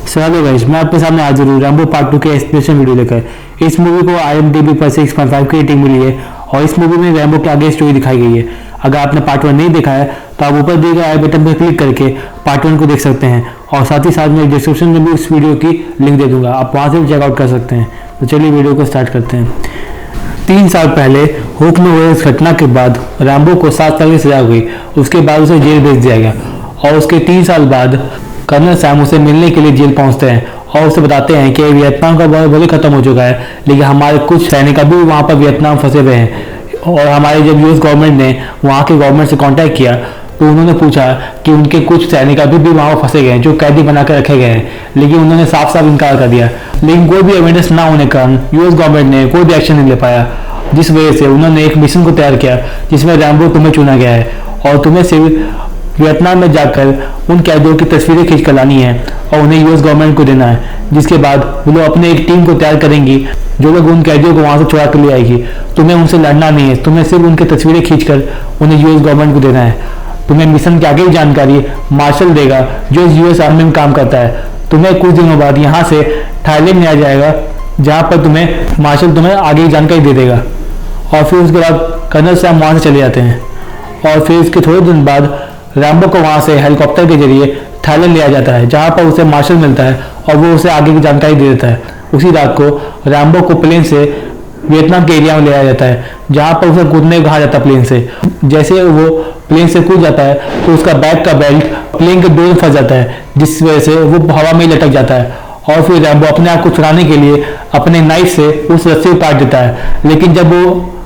Hello guys, मैं आपके सामने हाजिर हूँ रैम्बो पार्ट 2 के एक्सप्लेनेशन वीडियो लेकर। इस मूवी को IMDb पर 6.5 की रेटिंग मिली है और इस मूवी में रैम्बो की आगे स्टोरी दिखाई गई है। अगर आपने पार्ट 1 नहीं देखा है तो आप ऊपर दिए गए आई बटन पर क्लिक करके पार्ट 1 को देख सकते हैं और साथ ही साथ मैं डिस्क्रिप्शन में भी उस वीडियो की लिंक दे दूंगा, आप वहाँ से भी चेकआउट कर सकते हैं। तो चलिए वीडियो को स्टार्ट करते हैं। 3 साल पहले हुक में हुए इस घटना के बाद रैम्बो को 7 साल की सजा हुई। उसके बाद उसे जेल भेज दिया गया और उसके 3 साल बाद कर्नल सैम उसे मिलने के लिए जेल पहुंचते हैं और उसे बताते हैं कि वियतनाम का वॉर भले खत्म हो चुका है, लेकिन हमारे कुछ सैनिक अभी वहाँ पर वियतनाम फंसे हुए हैं। और हमारे जब यूएस गवर्नमेंट ने वहाँ के गवर्नमेंट से कांटेक्ट किया तो उन्होंने पूछा कि उनके कुछ सैनिक अभी भी वहाँ फंसे गए हैं जो कैदी बनाकर रखे गए हैं, लेकिन उन्होंने साफ साफ इनकार कर दिया। लेकिन कोई भी एविडेंस ना होने के कारण यूएस गवर्नमेंट ने कोई भी एक्शन नहीं ले पाया, जिस वजह से उन्होंने एक मिशन को तैयार किया जिसमें रैम्बो तुम्हें चुना गया है और तुम्हें सिर्फ वियतनाम में जाकर उन कैदियों की तस्वीरें खींच कर लानी है और उन्हें यूएस गवर्नमेंट को देना है। जिसके बाद वो लोग अपने एक टीम को तैयार करेंगी जो लोग उन कैदियों को वहां से छुड़ा कर ले आएगी। तुम्हें उनसे लड़ना नहीं है, तुम्हें सिर्फ उनकी तस्वीरें खींचकर उन्हें यूएस गवर्नमेंट को देना है। तुम्हें मिशन की आगे की जानकारी मार्शल देगा जो इस यूएस आर्मी में काम करता है। तुम्हें कुछ दिनों बाद यहाँ से थाईलैंड में आ जाएगा जहाँ पर तुम्हें मार्शल तुम्हें आगे की जानकारी दे देगा और फिर उसके बाद कर्नल सैम वहाँ से चले जाते हैं और फिर इसके थोड़े दिन बाद रैम्बो को वहां से हेलीकॉप्टर के जरिए थाईलैंड लिया जाता है जहां पर उसे मार्शल मिलता है और वो उसे आगे की जानकारी दे देता है। उसी रात को रैम्बो को प्लेन से वियतनाम के एरिया में ले आया जाता है जहां पर उसे कूदने कहा जाता है प्लेन से। जैसे वो प्लेन से कूद जाता है तो उसका बैक का बेल्ट प्लेन के डोर में फंस जाता है, जिस वजह से वो हवा में लटक जाता है और फिर रैम्बो अपने आप को छुड़ाने के लिए अपने नाइफ से उस रस्सी को काट देता है। लेकिन जब वो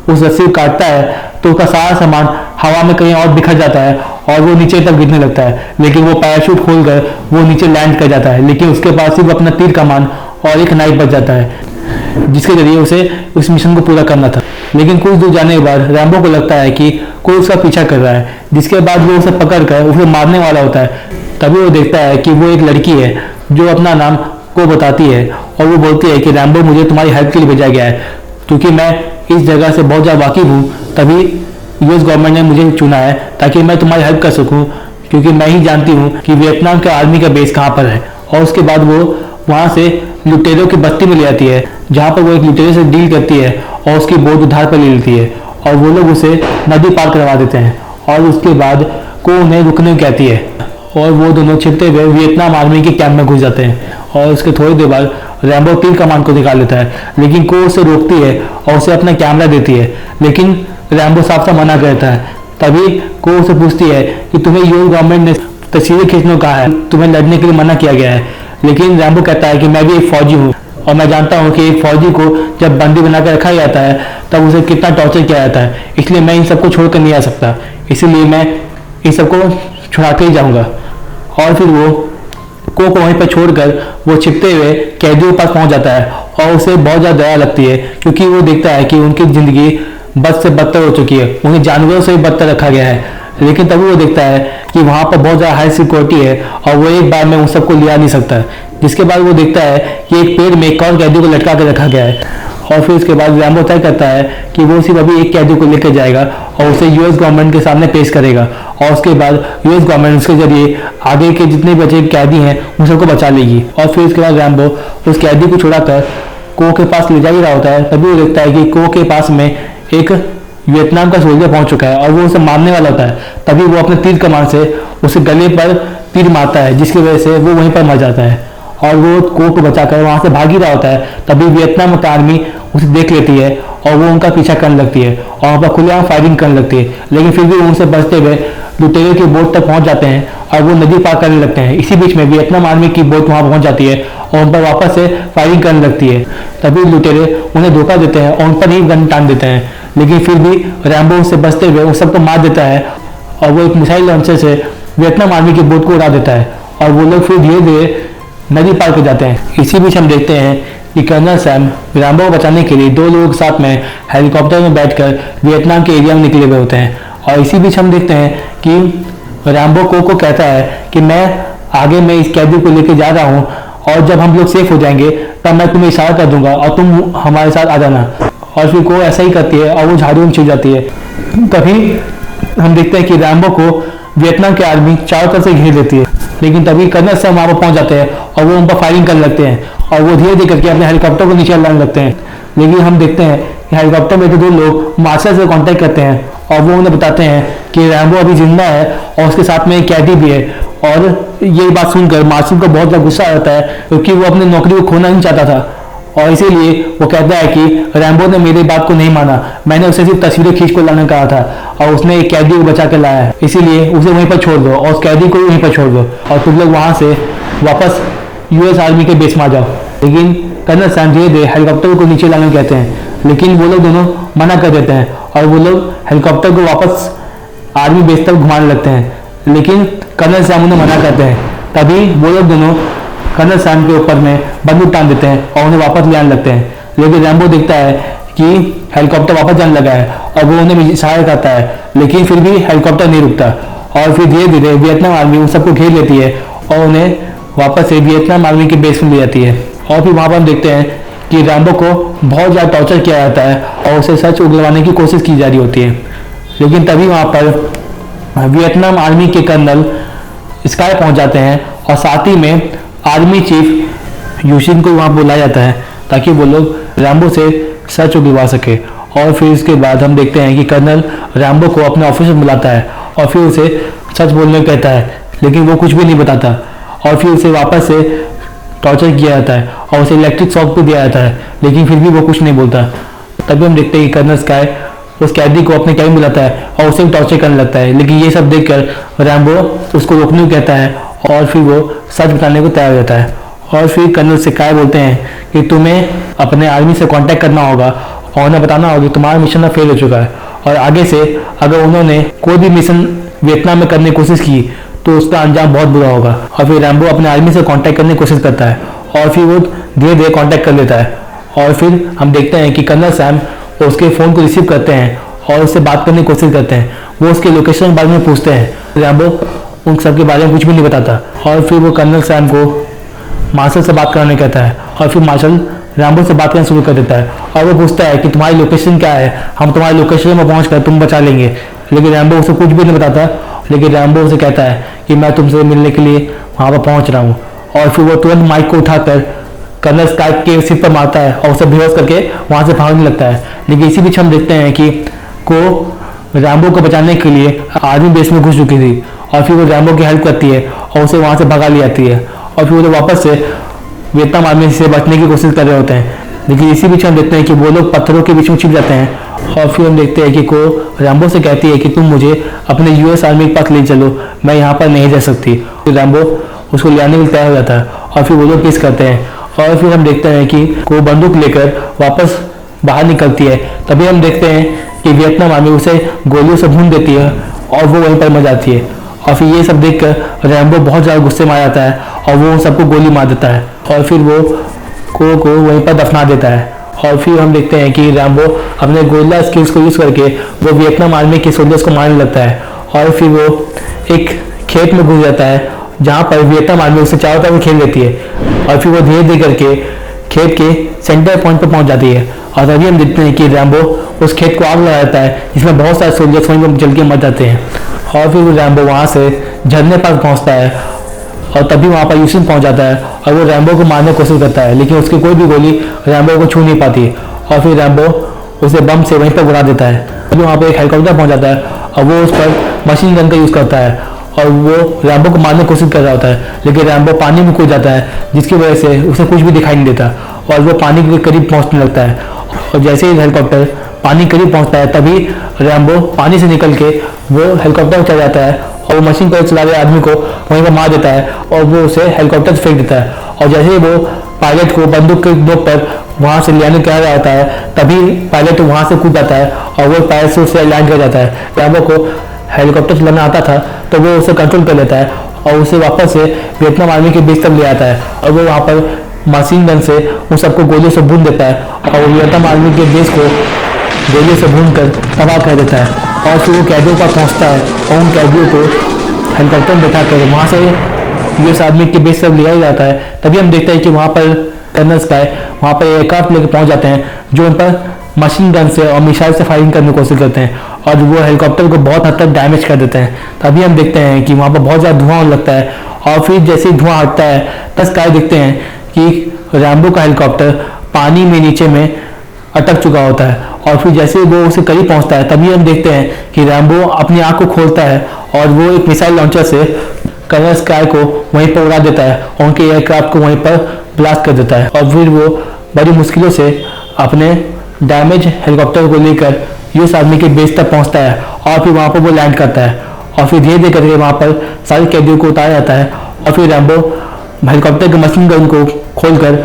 उस रस्सी को काटता है तो उसका सारा सामान हवा में कहीं और बिखर जाता है और वो नीचे तक गिरने लगता है। लेकिन वो पैराशूट खोलकर वो नीचे लैंड कर जाता है, लेकिन उसके पास सिर्फ अपना तीर कमान और एक नाइफ बच जाता है जिसके जरिए उसे उस मिशन को पूरा करना था। लेकिन कुछ दूर जाने के बाद रैम्बो को लगता है कि कोई उसका पीछा कर रहा है, जिसके बाद वो उसे पकड़कर उसे मारने वाला होता है। तभी वो देखता है कि वो एक लड़की है जो अपना नाम को बताती है और वो बोलती है कि रैम्बो मुझे तुम्हारी हेल्प के लिए भेजा गया है क्योंकि मैं इस जगह से बहुत ज़्यादा वाकिफ हूँ, तभी यूएस गवर्नमेंट ने मुझे चुना है ताकि मैं तुम्हारी हेल्प कर सकूं, क्योंकि मैं ही जानती हूँ कि वियतनाम के आर्मी का बेस कहाँ पर है। और उसके बाद वो वहाँ से लुटेरों की बस्ती में ले आती है जहाँ पर वो एक लुटेरे से डील करती है और उसकी बोट उधार पर ले लेती है और वो लोग उसे नदी पार करवा देते हैं और उसके बाद को उन्हें रुकने कहती है और वो दोनों छिपते हुए वियतनाम आर्मी के कैंप में घुस जाते हैं। और उसके थोड़ी देर बाद रैम्बो तीर कमान को निकाल लेता है, लेकिन को उसे रोकती है और उसे अपना कैमरा देती है, लेकिन रैम्बो साफ साफ मना करता है। तभी को उसे पूछती है कि तुम्हें यूएस गवर्नमेंट ने तस्वीरें खींचने को कहा है, तुम्हें लड़ने के लिए मना किया गया है। लेकिन रैम्बो कहता है कि मैं भी एक फौजी हूँ और मैं जानता हूँ कि एक फौजी को जब बंदी बनाकर रखा जाता है तब उसे कितना टॉर्चर किया जाता है, इसलिए मैं इन सबको छोड़कर नहीं आ सकता, इसलिए मैं इन सबको छुड़ा के ही जाऊँगा। और फिर वो को वहीं पर छोड़कर वो छिपते हुए कैदियों के पास पहुंच जाता है और उसे बहुत ज़्यादा दया लगती है क्योंकि वो देखता है कि उनकी ज़िंदगी बद से बदतर हो चुकी है, उन्हें जानवरों से भी बदतर रखा गया है। लेकिन तभी वो देखता है कि वहाँ पर बहुत ज़्यादा हाई सिक्योरिटी है और वो एक बार में उन सबको लिया नहीं सकता। जिसके बाद वो देखता है कि एक पेड़ में एक और कैदी को लटका कर रखा गया है और फिर उसके बाद रैम्बो तय करता है कि वो सिर्फ अभी एक कैदी को लेकर जाएगा और उसे यूएस गवर्नमेंट के सामने पेश करेगा और उसके बाद यूएस गवर्नमेंट उसके जरिए आगे के जितने बचे कैदी हैं उन सबको बचा लेगी। और फिर उसके बाद रैम्बो उस कैदी को छुड़ाकर को के पास ले जा ही रहा होता है, तभी वो देखता है कि को के पास में एक वियतनाम का सोल्जर पहुंच चुका है और वो उसे मारने वाला होता है। तभी वो अपने तीर कमान से उसे गले पर तीर मारता है, जिसकी वजह से वो वहीं पर मर जाता है और वो को बचाकर वहां से भाग ही रहा होता है। तभी वियतनाम की आर्मी उसे देख लेती है और वो उनका पीछा करने लगती है और वहाँ पर खुलेआम फायरिंग करने लगती है, लेकिन फिर भी उनसे बचते हुए लुटेरे की बोट तक पहुंच जाते हैं और वो नदी पार करने लगते हैं। इसी बीच में वियतनाम आर्मी की बोट वहां पहुंच जाती है और उन पर वापस से फायरिंग करने लगती है। तभी लुटेरे उन्हें धोखा देते हैं और उन पर ही गन टान देते हैं, लेकिन फिर भी रैम्बो उससे बचते हुए उन सबको मार देता है और वो एक मिसाइल लॉन्चर से वियतनाम आर्मी की बोट को उड़ा देता है और वो लोग फिर धीरे धीरे नदी पार कर जाते हैं। इसी बीच हम देखते हैं कि कर्नल सैम रैम्बो को बचाने के लिए 2 लोगों के साथ में हेलीकॉप्टर में बैठकर वियतनाम के एरिया में निकले हुए होते हैं। और इसी बीच हम देखते हैं कि रैम्बो को कहता है कि मैं आगे में इस कैदी को लेकर जा रहा हूँ और जब हम लोग सेफ हो जाएंगे तब मैं तुम्हें इशारा कर दूंगा और तुम हमारे साथ आ जाना। और फिर को ऐसा ही करती है और वो झाड़ियों में छिप जाती है। तभी हम देखते हैं कि रैम्बो को वियतनाम की आर्मी चारों तरफ से घेर लेती है लेकिन तभी कर्नल सैम वहाँ पर पहुँच जाते हैं और वो उन पर फायरिंग करने लगते हैं और वो धीरे धीरे करके अपने हेलीकॉप्टर को नीचे लाने लगते हैं। लेकिन हम देखते हैं कि हेलीकॉप्टर में 2 लोग मार्शल से कांटेक्ट करते हैं और वो उन्हें बताते हैं कि रैम्बो अभी जिंदा है और उसके साथ में एक कैदी भी है। और ये बात सुनकर मार्शल को बहुत ज़्यादा गुस्सा आता है क्योंकि वो अपनी नौकरी को खोना नहीं चाहता था और इसीलिए वो कहता है कि रैम्बो ने मेरी बात को नहीं माना, मैंने उसे सिर्फ तस्वीरें खींच को लाने कहा था और उसने एक कैदी को बचा के लाया है, इसीलिए उसे वहीं पर छोड़ दो और उस कैदी को भी वहीं पर छोड़ दो और तुम लोग वहाँ से वापस यूएस आर्मी के बेस में आ जाओ। लेकिन कर्नल सैम धीरे धीरे हेलीकॉप्टर को नीचे लाने कहते हैं, लेकिन वो लोग दोनों मना कर देते हैं और वो लोग हेलीकॉप्टर को वापस आर्मी बेस तक घुमाने लगते हैं। लेकिन कर्नल सैम उन्हें मना करते हैं। तभी वो लोग दोनों कर्नल सैम के ऊपर में बंदूक टांग देते हैं और उन्हें वापस ले आने लगते हैं। लेकिन रैम्बो देखता है कि हेलीकॉप्टर वापस जाने लगा है और वो उन्हें इशारा करता है, लेकिन फिर भी हेलीकॉप्टर नहीं रुकता और फिर धीरे धीरे वियतनाम आर्मी उन सबको घेर लेती है और उन्हें वापस से वियतनाम आर्मी के बेस में ले जाती है। और फिर वहाँ पर हम देखते हैं कि रैम्बो को बहुत ज़्यादा टॉर्चर किया जाता है और उसे सच उगलवाने की कोशिश की जा रही होती है। लेकिन तभी वहाँ पर वियतनाम आर्मी के कर्नल स्काई पहुँच जाते हैं और साथ ही में आर्मी चीफ यूशिन को वहाँ बुलाया जाता है ताकि वो लोग रैम्बो से सच उगलवा सके। और फिर इसके बाद हम देखते हैं कि कर्नल रैम्बो को अपने ऑफिस में बुलाता है और फिर उसे सच बोलने को कहता है, लेकिन वो कुछ भी नहीं बताता और फिर उसे वापस से टॉर्चर किया जाता है और उसे इलेक्ट्रिक शॉक भी दिया जाता है, लेकिन फिर भी वो कुछ नहीं बोलता। तभी हम देखते हैं कि कर्नल स्काई उस कैदी को अपने कैबिन बुलाता है और उसे टॉर्चर करने लगता है। लेकिन ये सब देखकर रैम्बो उसको रोकने को कहता है और फिर वो सच बताने को तैयार रहता है। और फिर कर्नल स्काई बोलते हैं कि तुम्हें अपने आर्मी से कांटेक्ट करना होगा और उन्हें बताना होगा कि तुम्हारा मिशन फेल हो चुका है और आगे से अगर उन्होंने कोई भी मिशन वियतनाम में करने की कोशिश की तो उसका अंजाम बहुत बुरा होगा। और फिर रैम्बो अपने आर्मी से कांटेक्ट करने की कोशिश करता है और फिर वो धीरे धीरे कांटेक्ट कर लेता है। और फिर हम देखते हैं कि कर्नल सैम उसके फ़ोन को रिसीव करते हैं और उससे बात करने की कोशिश करते हैं। वो उसके लोकेशन के बारे में पूछते हैं। रैम्बो उन सब के बारे में कुछ भी नहीं बताता और फिर वो कर्नल सैम को मार्शल से बात कराने कहता है और फिर मार्शल रैम्बो से बात करना शुरू कर देता है और वो पूछता है कि तुम्हारी लोकेशन क्या है, हम तुम्हारी लोकेशन में पहुँच कर तुम बचा लेंगे। लेकिन रैम्बो उसे कुछ भी नहीं बताता। लेकिन रैम्बो उसे कहता है कि मैं तुमसे मिलने के लिए वहाँ पर पहुँच रहा हूँ। और फिर वो तुरंत माइक को उठाकर कर्नल स्काई के सिर पर मारता है और उसे बेहोश करके वहाँ से भागने लगता है। लेकिन इसी बीच हम देखते हैं कि को रैम्बो को बचाने के लिए आर्मी बेस में घुस चुकी थी और फिर वो रैम्बो की हेल्प करती है और उसे वहाँ से भगा ले जाती है और फिर वो वापस से वियतनाम आर्मी से बचने की कोशिश कर रहे होते हैं। लेकिन इसी बीच हम देखते हैं कि वो लोग पत्थरों के बीच में छिप जाते हैं और फिर हम देखते हैं कि को रैम्बो से कहती है कि तुम मुझे अपने यूएस आर्मी के पास ले चलो, मैं यहाँ पर नहीं रह सकती। फिर रैम्बो उसको ले आने के लिए तैयार हो जाता है और फिर वो लोग किस करते हैं और फिर हम देखते हैं कि को बंदूक लेकर वापस बाहर निकलती है। तभी हम देखते हैं कि वियतनाम आर्मी उसे गोलियों से भून देती है और वो वहीं पर मर जाती है। और फिर ये सब देखकर रैम्बो बहुत ज़्यादा गुस्से में आ जाता है और वो उन सबको गोली मार देता है और फिर वो को वहीं पर दफना देता है। और फिर हम देखते हैं कि रैम्बो अपने गोरिल्ला स्किल्स को यूज़ करके वो वियतनाम आर्मी के सोल्जर्स को मारने लगता है और फिर वो एक खेत में घुस जाता है जहाँ पर वियतनाम आर्मी उसे चारों तरफ खेल लेती है और फिर वो धीरे धीरे करके खेत के सेंटर पॉइंट पर पहुँच जाती है। और तभी हम देखते हैं कि रैम्बो उस खेत को आग लगा देता है जिसमें बहुत सारे सोल्जर्स वहीं पर जल के मर जाते हैं। और फिर वो रैम्बो वहाँ से झरने पास पहुँचता है और तभी वहाँ पर यूसिन पहुँच जाता है और वो रैम्बो को मारने की कोशिश करता है, लेकिन उसकी कोई भी गोली रैम्बो को छू नहीं पाती और फिर रैम्बो उसे बम से वहीं पर उड़ा देता है। तभी वहाँ पर एक हेलीकॉप्टर पहुँच जाता है और वो उस पर मशीन गन का यूज़ करता है और वो रैम्बो को मारने की कोशिश कर रहा होता है, लेकिन रैम्बो पानी में कूद जाता है जिसकी वजह से उसे कुछ भी दिखाई नहीं देता और वो पानी के करीब पहुँचने लगता है। और जैसे ही हेलीकॉप्टर पानी करीब पहुँचता है तभी रैम्बो पानी से निकल के वो हेलीकॉप्टर में चला जाता है और वो मशीन पर चला रहे आदमी को वहीं पर मार देता है और वो उसे हेलीकॉप्टर से फेंक देता है। और जैसे ही वो पायलट को बंदूक के नोक पर वहाँ से लाने कह रहा होता है तभी पायलट वहाँ से कूद जाता है और वो पैराशूट से लैंड कर जाता है। रैम्बो को हेलीकॉप्टर चलाना आता था तो वो उसे कंट्रोल कर लेता है और उसे वापस से वियतनाम आर्मी के बीच तक ले आता है और वो वहाँ पर मशीन गन से उन सबको गोलियों से भून देता है और वियतनाम आर्मी के बेस को गोलियों से भून कर तबाह कर देता है। और फिर वो कैदियों पर पहुँचता है और उन कैदियों को हेलीकॉप्टर में बैठा कर वहाँ से यूएस आर्मी के बेस तक लिया जाता है। तभी हम देखते हैं कि वहाँ पर कर्नल स्काई वहाँ पर एयरक्राफ्ट लेकर पहुँच जाते हैं जो उन पर मशीन गन से और मिसाइल से फायरिंग करने की कोशिश करते हैं और वो हेलीकॉप्टर को बहुत हद तक डैमेज कर देते हैं। तभी हम देखते हैं कि वहाँ पर बहुत ज़्यादा धुआं होने लगता है, और फिर जैसे ही धुआं हटता है तब स्काई देखते हैं कि रैम्बो का हेलीकॉप्टर पानी में नीचे में अटक चुका होता है। और फिर जैसे वो उसके करीब पहुंचता है तभी हम देखते हैं कि रैम्बो अपनी आंख को खोलता है और वो एक मिसाइल लॉन्चर से कर्नल स्काई को वहीं पर उड़ा देता है और उनके एयरक्राफ्ट को वहीं पर ब्लास्ट कर देता है। और फिर वो बड़ी मुश्किलों से अपने डैमेज हेलीकॉप्टर को लेकर यूएस आर्मी के बेस तक पहुंचता है और फिर वहाँ पर वो लैंड करता है। और फिर धीरे धीरे करके वहाँ पर सारे कैदियों को उतारा जाता है और फिर रैम्बो हेलीकॉप्टर के मशीन गन को खोलकर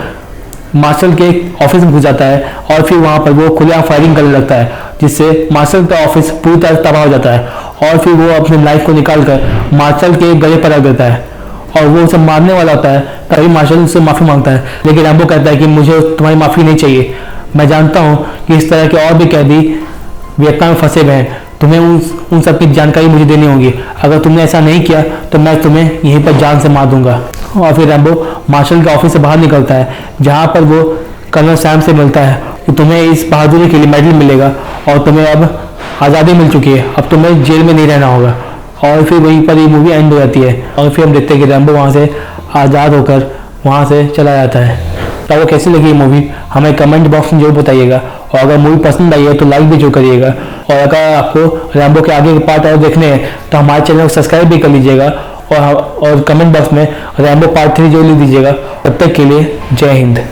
मार्शल के ऑफिस में घुस जाता है और फिर वहाँ पर वो खुलेआम फायरिंग करने लगता है, जिससे मार्शल का ऑफिस पूरी तरह तबाह हो जाता है। और फिर वो अपने नाइफ को निकालकर मार्शल के गले पर रख देता है और वो उसे मारने वाला होता है। तभी मार्शल उससे माफ़ी मांगता है, लेकिन रैम्बो कहता है कि मुझे तुम्हारी माफ़ी नहीं चाहिए। मैं जानता हूँ कि इस तरह के और भी कैदी वियतनाम में फंसे हुए हैं, तुम्हें उन सब की जानकारी मुझे देनी होगी। अगर तुमने ऐसा नहीं किया तो मैं तुम्हें यहीं पर जान से मार दूंगा। और फिर रैम्बो मार्शल के ऑफिस से बाहर निकलता है, जहाँ पर वो कर्नल सैम से मिलता है कि तुम्हें इस बहादुरी के लिए मेडल मिलेगा और तुम्हें अब आज़ादी मिल चुकी है, अब तुम्हें जेल में नहीं रहना होगा। और फिर वहीं पर ये मूवी एंड हो जाती है और फिर हम देखते हैं कि रैम्बो वहाँ से आज़ाद होकर वहाँ से चला जाता है। तो आपको कैसी लगी ये मूवी हमें कमेंट बॉक्स में जरूर बताइएगा, और अगर मूवी पसंद आई है तो लाइक भी जरूर करिएगा। और अगर आपको रैम्बो के आगे के पार्ट और देखने हैं तो हमारे चैनल को सब्सक्राइब भी कर लीजिएगा और कमेंट बॉक्स में रैम्बो पार्ट 3 जरूर लिख दीजिएगा। तब तक के लिए जय हिंद।